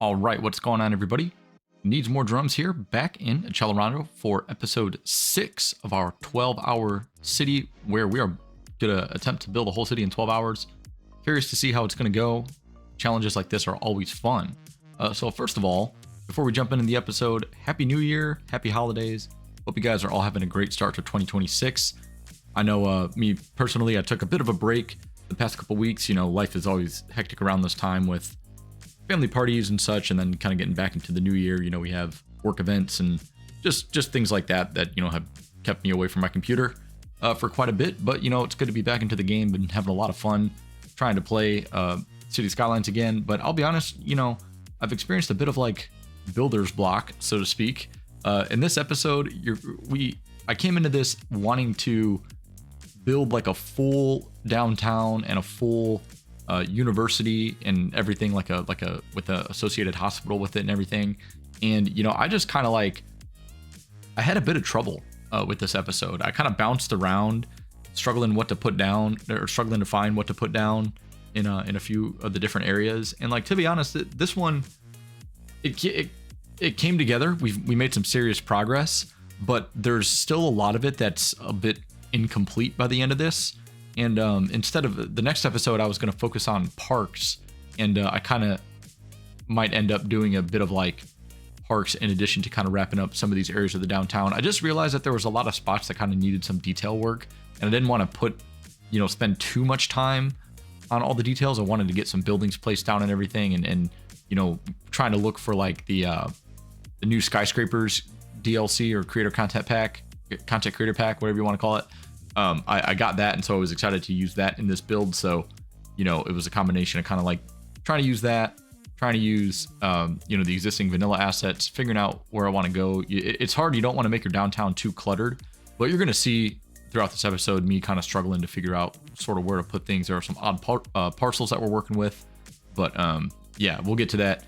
All right, what's going on, everybody? Needs More Drums here, back in Accelerando for episode 6 of our 12-hour city, where we are going to attempt to build a whole city in 12 hours. Curious to see how it's going to go. Challenges like this are always fun. So first of all, before we jump into the episode, Happy New Year, Happy Holidays. Hope you guys are all having a great start to 2026. I know me personally, I took a bit of a break the past couple weeks. You know, life is always hectic around this time with family parties and such, and then kind of getting back into the new year. You know, we have work events and just things like that you know, have kept me away from my computer for quite a bit. But you know, it's good to be back into the game and having a lot of fun trying to play City Skylines again. But I'll be honest, you know, I've experienced a bit of like builder's block, so to speak. In this episode, I came into this wanting to build like a full downtown and a full university and everything, like a with a associated hospital with it and everything. And you know, I just kind of like, I had a bit of trouble with this episode. I kind of bounced around, struggling what to put down, or struggling to find what to put down in a few of the different areas. And like, to be honest, this one, it came together. We made some serious progress, but there's still a lot of it that's a bit incomplete by the end of this. And instead of the next episode, I was going to focus on parks, and I kind of might end up doing a bit of like parks in addition to kind of wrapping up some of these areas of the downtown. I just realized that there was a lot of spots that kind of needed some detail work, and I didn't want to spend too much time on all the details. I wanted to get some buildings placed down and everything, and you know, trying to look for like the new skyscrapers DLC or content creator pack, whatever you want to call it. I got that, and so I was excited to use that in this build. So, you know, it was a combination of kind of like trying to use that, trying to use, you know, the existing vanilla assets, figuring out where I want to go. It's hard. You don't want to make your downtown too cluttered, but you're going to see throughout this episode me kind of struggling to figure out sort of where to put things. There are some odd parcels that we're working with, but yeah, we'll get to that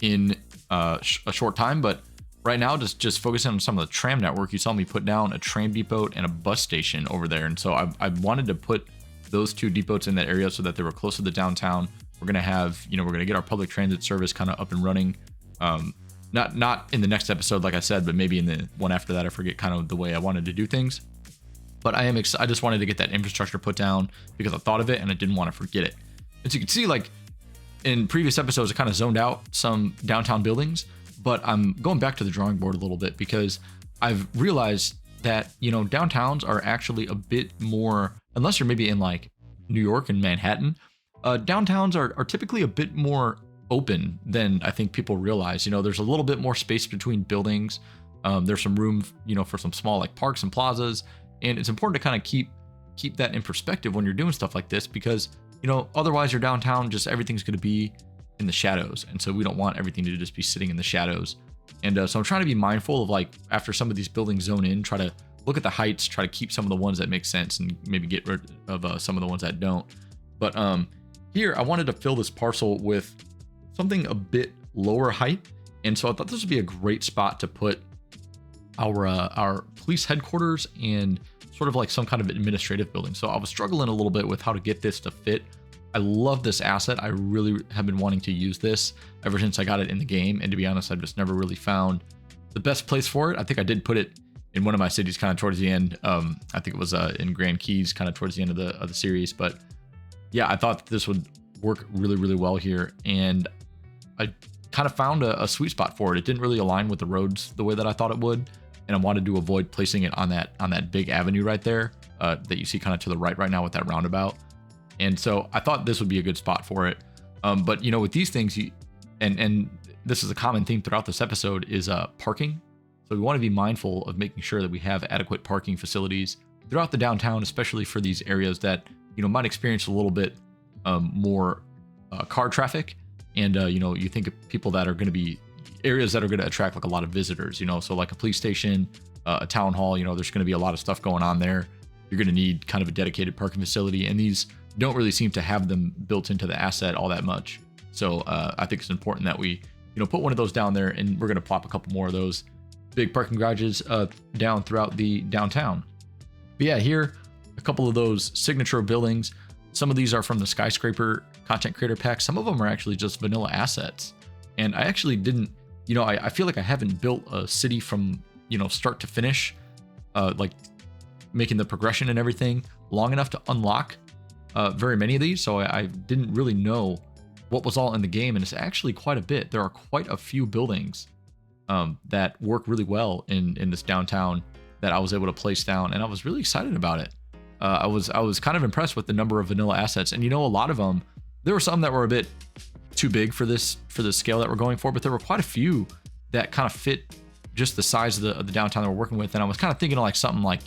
in a short time. But right now, just focusing on some of the tram network. You saw me put down a tram depot and a bus station over there. And so I wanted to put those two depots in that area so that they were close to the downtown. We're going to have, you know, we're going to get our public transit service kind of up and running. Not in the next episode, like I said, but maybe in the one after that. I forget kind of the way I wanted to do things. But I just wanted to get that infrastructure put down because I thought of it and I didn't want to forget it. As you can see, like in previous episodes, I kind of zoned out some downtown buildings. But I'm going back to the drawing board a little bit because I've realized that, you know, downtowns are actually a bit more, unless you're maybe in like New York and Manhattan, downtowns are typically a bit more open than I think people realize. You know, there's a little bit more space between buildings. There's some room, you know, for some small like parks and plazas. And it's important to kind of keep that in perspective when you're doing stuff like this, because, you know, otherwise your downtown, just everything's going to be in the shadows, and so we don't want everything to just be sitting in the shadows. And so I'm trying to be mindful of, like, after some of these buildings zone in, try to look at the heights, try to keep some of the ones that make sense, and maybe get rid of some of the ones that don't. But here I wanted to fill this parcel with something a bit lower height, and so I thought this would be a great spot to put our police headquarters and sort of like some kind of administrative building. So I was struggling a little bit with how to get this to fit. I love this asset. I really have been wanting to use this ever since I got it in the game. And to be honest, I've just never really found the best place for it. I think I did put it in one of my cities kind of towards the end. I think it was in Grand Keys, kind of towards the end of the series. But yeah, I thought this would work really, really well here. And I kind of found a sweet spot for it. It didn't really align with the roads the way that I thought it would. And I wanted to avoid placing it on that big avenue right there that you see kind of to the right now with that roundabout. And so I thought this would be a good spot for it. But, you know, with these things, and this is a common theme throughout this episode, is parking. So we want to be mindful of making sure that we have adequate parking facilities throughout the downtown, especially for these areas that, you know, might experience a little bit more car traffic. And, you know, you think of people that are going to be areas that are going to attract like a lot of visitors, you know, so like a police station, a town hall, you know, there's going to be a lot of stuff going on there. You're going to need kind of a dedicated parking facility, and these don't really seem to have them built into the asset all that much. So I think it's important that we, you know, put one of those down there, and we're going to plop a couple more of those big parking garages down throughout the downtown. But yeah, here, a couple of those signature buildings. Some of these are from the skyscraper content creator pack. Some of them are actually just vanilla assets. And I actually didn't, I feel like I haven't built a city from, start to finish, like making the progression and everything long enough to unlock very many of these. So I didn't really know what was all in the game. And it's actually quite a bit. There are quite a few buildings that work really well in this downtown that I was able to place down. And I was really excited about it. I was kind of impressed with the number of vanilla assets. And a lot of them, there were some that were a bit too big for the scale that we're going for, but there were quite a few that kind of fit just the size of the downtown that we're working with. And I was kind of thinking of like something like,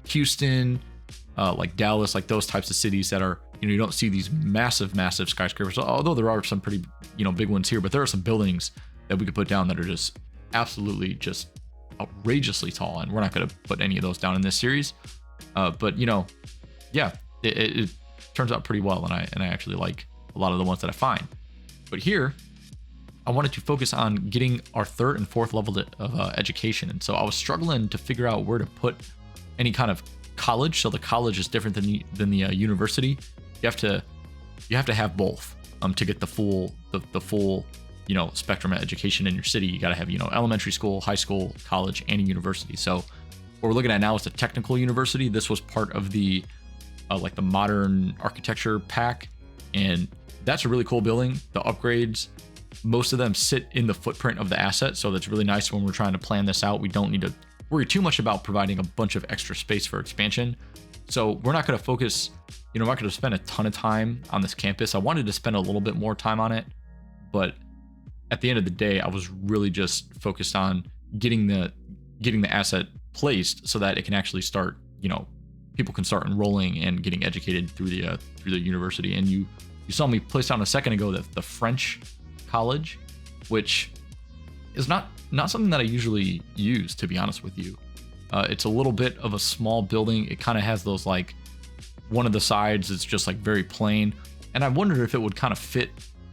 Houston, like Dallas, like those types of cities that are, you don't see these massive skyscrapers, although there are some pretty, big ones here, but there are some buildings that we could put down that are just absolutely just outrageously tall. And we're not going to put any of those down in this series. But yeah, it turns out pretty well. And I actually like a lot of the ones that I find. But here, I wanted to focus on getting our third and fourth level of education. And so I was struggling to figure out where to put any kind of college. So the college is different than the university. You have to have both to get the full spectrum of education in your city. You got to have elementary school, high school, college, and a university. So what we're looking at now is the technical university. This was part of the like the modern architecture pack, and that's a really cool building. The upgrades, most of them sit in the footprint of the asset, so that's really nice when we're trying to plan this out. We don't need to worry too much about providing a bunch of extra space for expansion. So we're not going to focus, we're not going to spend a ton of time on this campus. I wanted to spend a little bit more time on it, but at the end of the day, I was really just focused on getting the asset placed so that it can actually start, people can start enrolling and getting educated through the university. And you saw me place down a second ago that the French college, which is not something that I usually use, to be honest with you. It's a little bit of a small building. It kind of has those, like, one of the sides is just like very plain. And I wondered if it would kind of fit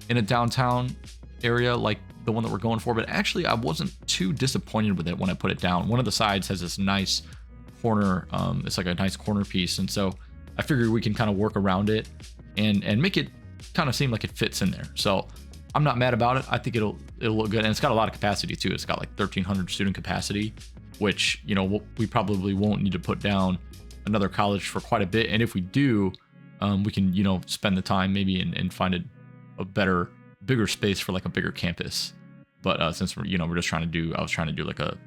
in a downtown area like the one that we're going for. But actually, I wasn't too disappointed with it when I put it down. One of the sides has this nice corner. It's like a nice corner piece. And so I figured we can kind of work around it and make it kind of seem like it fits in there. So I'm not mad about it. I think it'll look good. And it's got a lot of capacity too. It's got like 1,300 student capacity, which, we probably won't need to put down another college for quite a bit. And if we do, we can, spend the time maybe and find a better, bigger space for like a bigger campus. But since we're just trying to do, I was trying to do like a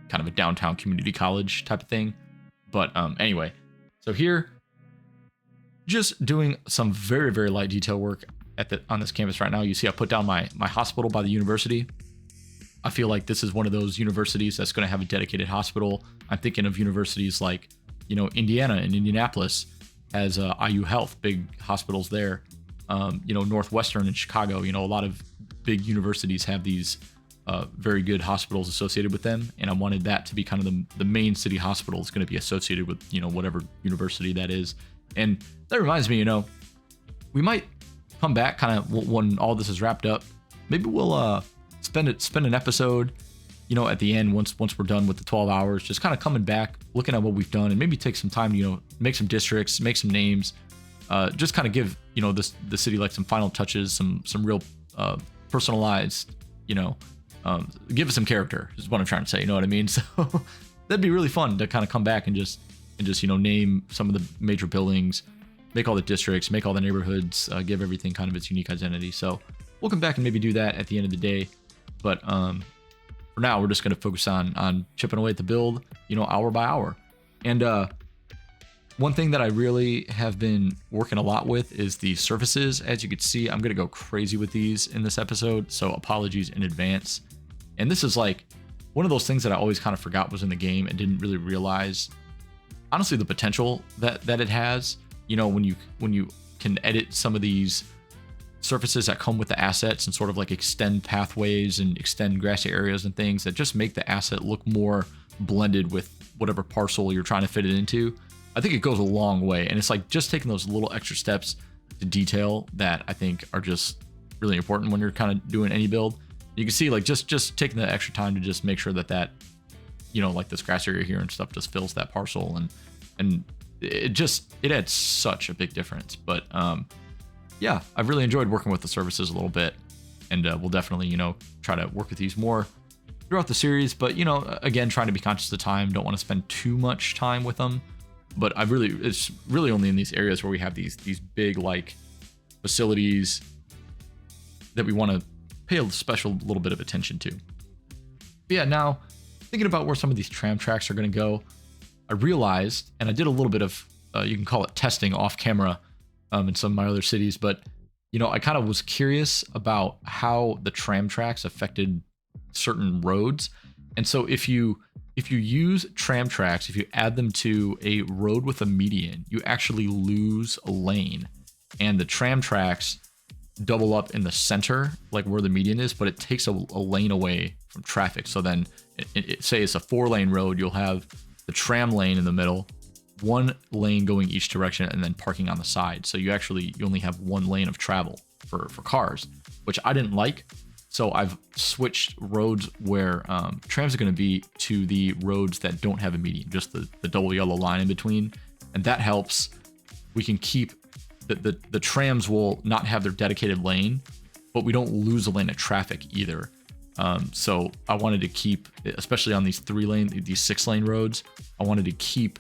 kind of a downtown community college type of thing. But anyway, so here, just doing some very, very light detail work on this campus right now. You see I put down my hospital by the university. I feel like this is one of those universities that's going to have a dedicated hospital. I'm thinking of universities like, Indiana and Indianapolis has IU Health, big hospitals there. Northwestern in Chicago, a lot of big universities have these very good hospitals associated with them. And I wanted that to be kind of the main city hospital is going to be associated with, whatever university that is. And that reminds me, we might come back kind of when all this is wrapped up. Maybe we'll spend an episode, at the end once we're done with the 12 hours, just kind of coming back, looking at what we've done, and maybe take some time, make some districts, make some names, just kind of give, the city like some final touches, some real personalized, give it some character is what I'm trying to say. You know what I mean? So that'd be really fun to kind of come back and just name some of the major buildings, make all the districts, make all the neighborhoods, give everything kind of its unique identity. So we'll come back and maybe do that at the end of the day. But for now, we're just going to focus on chipping away at the build, hour by hour. And one thing that I really have been working a lot with is the surfaces. As you can see, I'm going to go crazy with these in this episode, so apologies in advance. And this is like one of those things that I always kind of forgot was in the game and didn't really realize, honestly, the potential that it has. When you can edit some of these surfaces that come with the assets and sort of like extend pathways and extend grassy areas and things that just make the asset look more blended with whatever parcel you're trying to fit it into. I think it goes a long way. And it's like just taking those little extra steps to detail that I think are just really important when you're kind of doing any build. You can see like just taking the extra time to just make sure that like this grass area here and stuff just fills that parcel, and it adds such a big difference. But yeah, I've really enjoyed working with the services a little bit. and we'll definitely, try to work with these more throughout the series. But, again, trying to be conscious of the time, don't want to spend too much time with them. But it's really only in these areas where we have these big like facilities that we want to pay a special little bit of attention to. But yeah, now thinking about where some of these tram tracks are going to go, I realized, and I did a little bit of, you can call it testing off camera in some of my other cities, but I kind of was curious about how the tram tracks affected certain roads. And so if you use tram tracks, if you add them to a road with a median, you actually lose a lane, and the tram tracks double up in the center, like where the median is, but it takes a lane away from traffic. So then say it's a 4-lane road, you'll have the tram lane in the middle, 1 lane going each direction, and then parking on the side. So you only have 1 lane of travel for cars, which I didn't like. So I've switched roads where trams are going to be to the roads that don't have a median, just the double yellow line in between. And that helps. We can keep the trams will not have their dedicated lane, but we don't lose a lane of traffic either. So I wanted to keep, especially on these 6-lane roads, I wanted to keep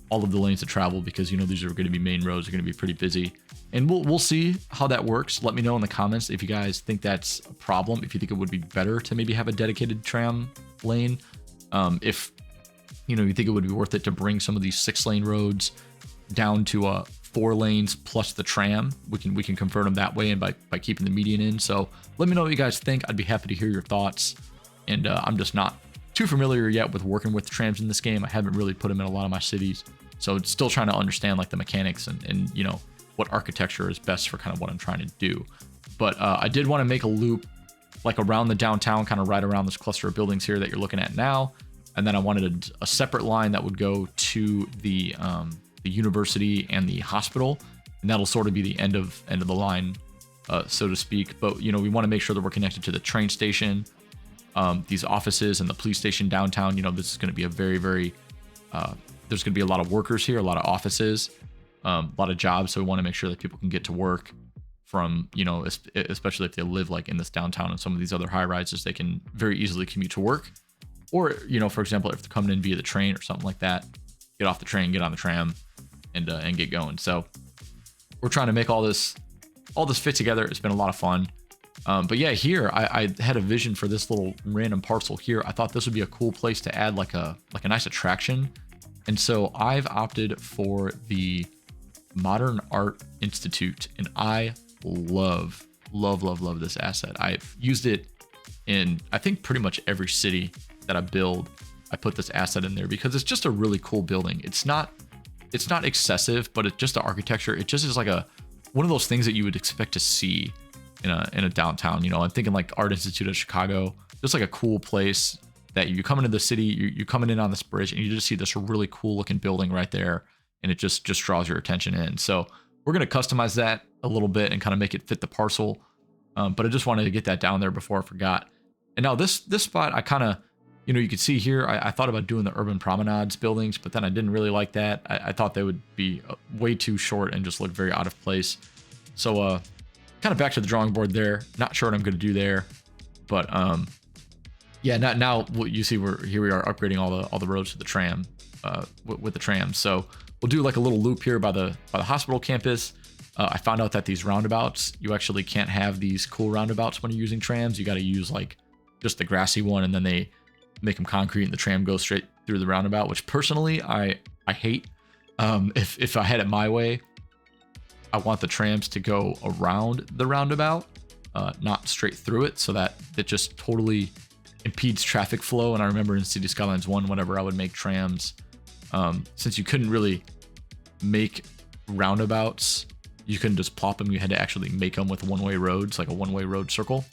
all of the lanes of travel, because these are going to be main roads, are going to be pretty busy, and we'll see how that works. Let me know in the comments if you guys think that's a problem, if you think it would be better to maybe have a dedicated tram lane, if you think it would be worth it to bring some of these 6-lane roads down to 4 lanes plus the tram. We can convert them that way, and by keeping the median in. So let me know what you guys think. I'd be happy to hear your thoughts, and I'm just not too familiar yet with working with trams in this game. I haven't really put them in a lot of my cities, so it's still trying to understand like the mechanics and what architecture is best for kind of what I'm trying to do. But I did want to make a loop like around the downtown, kind of right around this cluster of buildings here that you're looking at now, and then I wanted a separate line that would go to the university and the hospital, and that'll sort of be the end of the line, so to speak. But we want to make sure that we're connected to the train station, these offices, and the police station downtown. This is going to be a very, very there's going to be a lot of workers here, a lot of offices, a lot of jobs. So we want to make sure that people can get to work from, especially if they live like in this downtown and some of these other high rises, they can very easily commute to work. Or, for example, if they're coming in via the train or something like that, get off the train, get on the tram, and get going. So we're trying to make all this fit together. It's been a lot of fun. But yeah, here I had a vision for this little random parcel here. I thought this would be a cool place to add like a nice attraction. And so I've opted for the Modern Art Institute, and I love this asset. I've used it in, I think, pretty much every city that I build. I put this asset in there because it's just a really cool building. It's not excessive, but it's just the architecture. It just is like one of those things that you would expect to see in a downtown. I'm thinking like Art Institute of Chicago, just like a cool place that you come into the city, you're coming in on this bridge, and you just see this really cool looking building right there, and it just draws your attention in. So we're going to customize that a little bit and kind of make it fit the parcel. But I just wanted to get that down there before I forgot. And now this spot, I kind of, you can see here, I thought about doing the urban promenades buildings, but then I didn't really like that. I thought they would be way too short and just look very out of place. So kind of back to the drawing board there. Not sure what I'm going to do there, but yeah, now you see here we are upgrading all the roads to the tram, with the trams. So we'll do like a little loop here by the hospital campus. I found out that these roundabouts, you actually can't have these cool roundabouts when you're using trams. You got to use like just the grassy one, and then they make them concrete and the tram goes straight through the roundabout, which personally I hate. If I had it my way, I want the trams to go around the roundabout, not straight through it, so that it just totally impedes traffic flow. And I remember in City Skylines 1, whenever I would make trams, since you couldn't really make roundabouts, you couldn't just plop them, you had to actually make them with one-way roads, like a one-way road circle.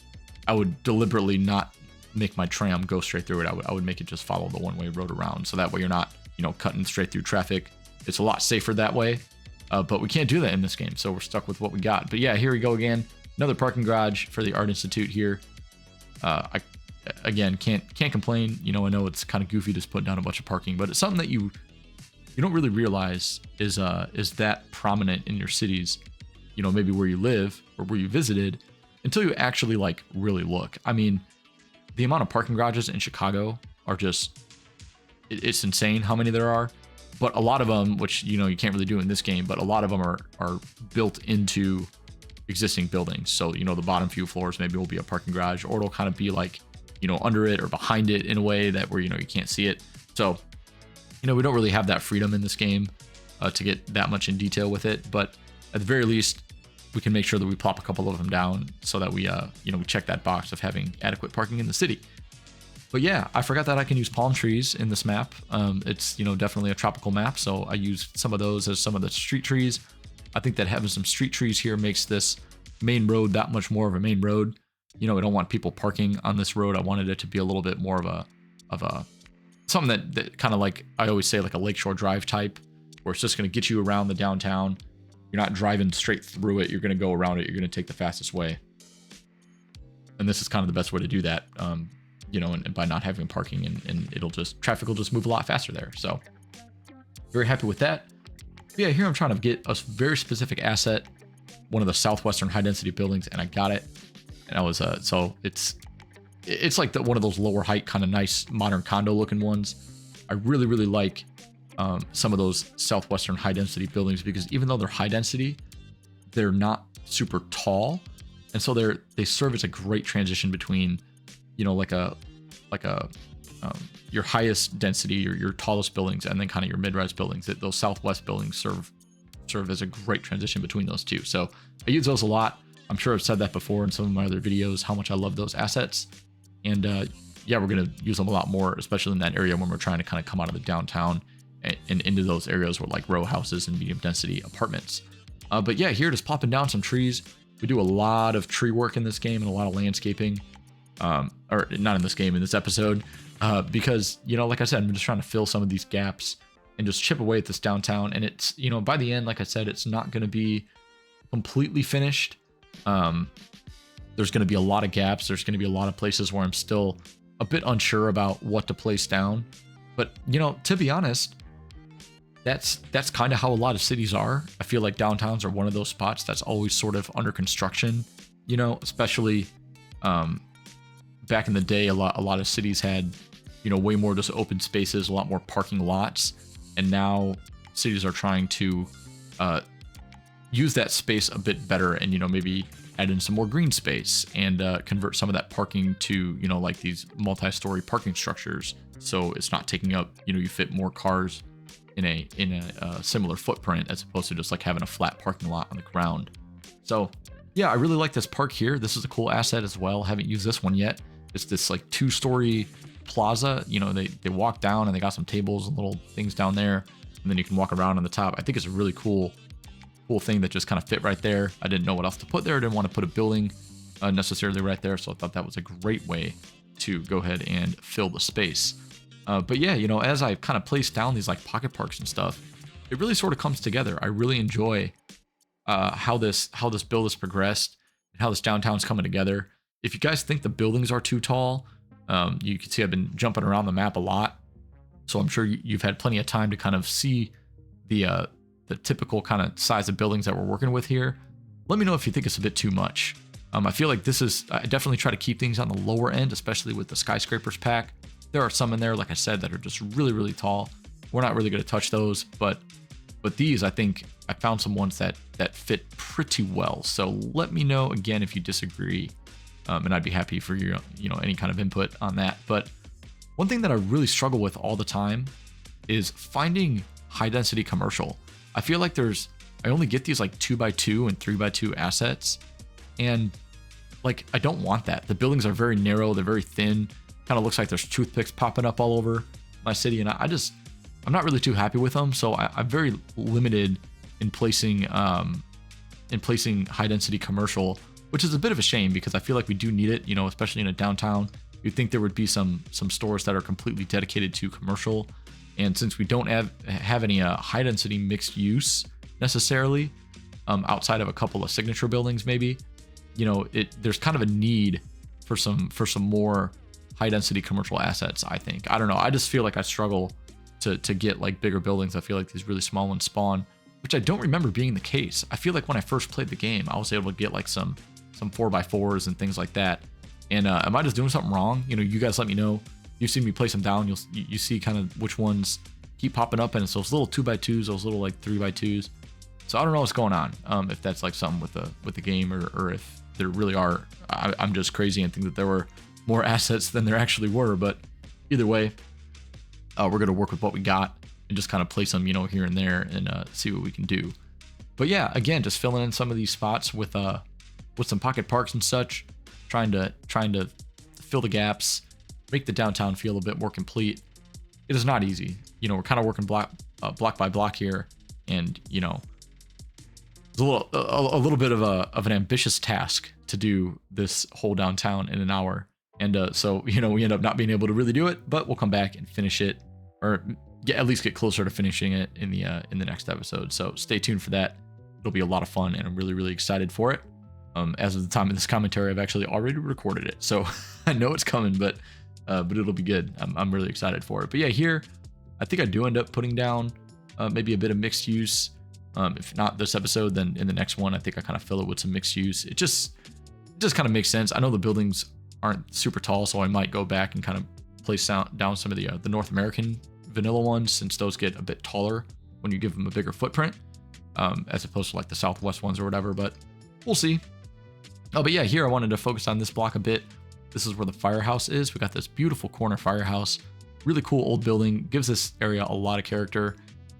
I would deliberately not make my tram go straight through it. I would make it just follow the one-way road around, so that way you're not, cutting straight through traffic. It's a lot safer that way, but we can't do that in this game, so we're stuck with what we got. But yeah, here we go again. Another parking garage for the Art Institute here. I again can't complain. I know it's kind of goofy just putting down a bunch of parking, but it's something that you don't really realize is that prominent in your cities. Maybe where you live or where you visited. until you actually like really look. I mean, the amount of parking garages in Chicago are just, it's insane how many there are. But a lot of them, which, you know, you can't really do in this game, but a lot of them are built into existing buildings. So, you know, the bottom few floors maybe will be a parking garage, or it'll kind of be like, you know, under it or behind it in a way that where, you know, you can't see it. So, you know, we don't really have that freedom in this game to get that much in detail with it. But at the very least, we can make sure that we plop a couple of them down so that we, you know, we check that box of having adequate parking in the city. But yeah, I forgot that I can use palm trees in this map. It's, you know, definitely a tropical map, so I used some of those as some of the street trees. I think that having some street trees here makes this main road that much more of a main road. You know, I don't want people parking on this road. I wanted it to be a little bit more of a something that kind of like, I always say, like a Lakeshore Drive type, where it's just going to get you around the downtown. You're not driving straight through it. You're going to go around it. You're going to take the fastest way. And this is kind of the best way to do that. You know, and by not having parking, and traffic will just move a lot faster there. So very happy with that. But yeah, here I'm trying to get a very specific asset, one of the southwestern high density buildings, and I got it. And I was, so it's like one of those lower height, kind of nice modern condo looking ones. I really, really like some of those southwestern high density buildings, because even though they're high density, they're not super tall. And so they serve as a great transition between, you know, like your highest density or your tallest buildings, and then kind of your mid-rise buildings. That those southwest buildings serve as a great transition between those two. So I use those a lot. I'm sure I've said that before in some of my other videos, how much I love those assets. And yeah, we're gonna use them a lot more, especially in that area when we're trying to kind of come out of the downtown and into those areas where like row houses and medium density apartments. But yeah, here just popping down some trees. We do a lot of tree work in this game and a lot of landscaping. Or not in this game, in this episode, because, you know, like I said, I'm just trying to fill some of these gaps and just chip away at this downtown. And it's, you know, by the end, like I said, it's not going to be completely finished. There's going to be a lot of gaps. There's going to be a lot of places where I'm still a bit unsure about what to place down. But, you know, to be honest, that's kind of how a lot of cities are. I feel like downtowns are one of those spots that's always sort of under construction, you know, especially, back in the day, a lot of cities had, you know, way more just open spaces, a lot more parking lots, and now cities are trying to use that space a bit better, and, you know, maybe add in some more green space and convert some of that parking to, you know, like these multi-story parking structures, so it's not taking up, you know, you fit more cars in a similar footprint as opposed to just like having a flat parking lot on the ground. So yeah, I really like this park here. This is a cool asset as well. Haven't used this one yet. It's this like 2-story plaza. You know, they walk down and they got some tables and little things down there, and then you can walk around on the top. I think it's a really cool thing that just kind of fit right there. I didn't know what else to put there. I didn't want to put a building necessarily right there, so I thought that was a great way to go ahead and fill the space. But yeah, you know, as I kind of place down these like pocket parks and stuff, it really sort of comes together. I really enjoy how this build has progressed and how this downtown's coming together. If you guys think the buildings are too tall, you can see I've been jumping around the map a lot, so I'm sure you've had plenty of time to kind of see the typical kind of size of buildings that we're working with here. Let me know if you think it's a bit too much. I feel like I definitely try to keep things on the lower end, especially with the skyscrapers pack. There are some in there, like I said, that are just really, really tall. We're not really going to touch those, but these, I think I found some ones that fit pretty well. So let me know again if you disagree, and I'd be happy for your, you know, any kind of input on that. But one thing that I really struggle with all the time is finding high density commercial. I feel like I only get these like 2x2 and 3x2 assets, and like I don't want that. The buildings are very narrow, they're very thin. Kind of looks like there's toothpicks popping up all over my city, and I'm not really too happy with them. So I'm very limited in placing high density commercial, which is a bit of a shame because I feel like we do need it, you know, especially in a downtown. You'd think there would be some stores that are completely dedicated to commercial, and since we don't have any high density mixed use necessarily, outside of a couple of signature buildings, maybe, you know, there's kind of a need for some more high density commercial assets. I think, I don't know, I just feel like I struggle to get like bigger buildings. I feel like these really small ones spawn, which I don't remember being the case. I feel like when I first played the game, I was able to get like some some 4x4s and things like that. And am I just doing something wrong? You know, you guys let me know. You've seen me place them down. You see kind of which ones keep popping up, and it's those little 2x2s, those little like 3x2s. So I don't know what's going on. If that's like something with the game, or if there really are. I'm just crazy and think that there were more assets than there actually were. But either way, we're gonna work with what we got and just kind of place them, you know, here and there, and see what we can do. But yeah, again, just filling in some of these spots with some pocket parks and such, trying to fill the gaps, make the downtown feel a bit more complete. It is not easy. You know, we're kind of working block by block here, and you know, it's a little bit of an ambitious task to do this whole downtown in an hour. And so, you know, we end up not being able to really do it, but we'll come back and finish it, or at least get closer to finishing it in the next episode. So stay tuned for that. It'll be a lot of fun, and I'm really, really excited for it. As of the time of this commentary, I've actually already recorded it, so I know it's coming, but it'll be good. I'm really excited for it. But yeah, here, I think I do end up putting down maybe a bit of mixed use. If not this episode, then in the next one, I think I kind of fill it with some mixed use. It just kind of makes sense. I know the buildings aren't super tall, so I might go back and kind of place down some of the North American vanilla ones, since those get a bit taller when you give them a bigger footprint, as opposed to like the Southwest ones or whatever, but we'll see. Oh, but yeah, here I wanted to focus on this block a bit. This is where the firehouse is. We got this beautiful corner firehouse, really cool old building, gives this area a lot of character.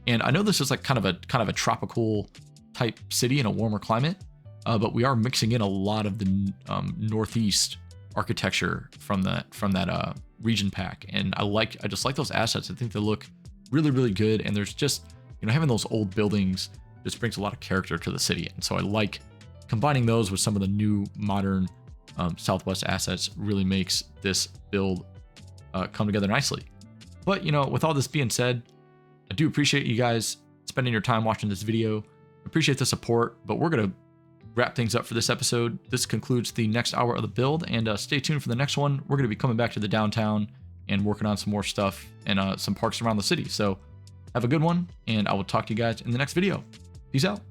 And I know this is like kind of a tropical type city in a warmer climate, but we are mixing in a lot of the Northeast architecture from that region pack. And I just like those assets. I think they look really, really good. And there's just, you know, having those old buildings just brings a lot of character to the city. And so I like combining those with some of the new modern Southwest assets. Really makes this build come together nicely. But, you know, with all this being said, I do appreciate you guys spending your time watching this video. Appreciate the support, but we're going to wrap things up for this episode. This concludes the next hour of the build, and stay tuned for the next one. We're going to be coming back to the downtown and working on some more stuff and some parks around the city. So have a good one, and I will talk to you guys in the next video. Peace out.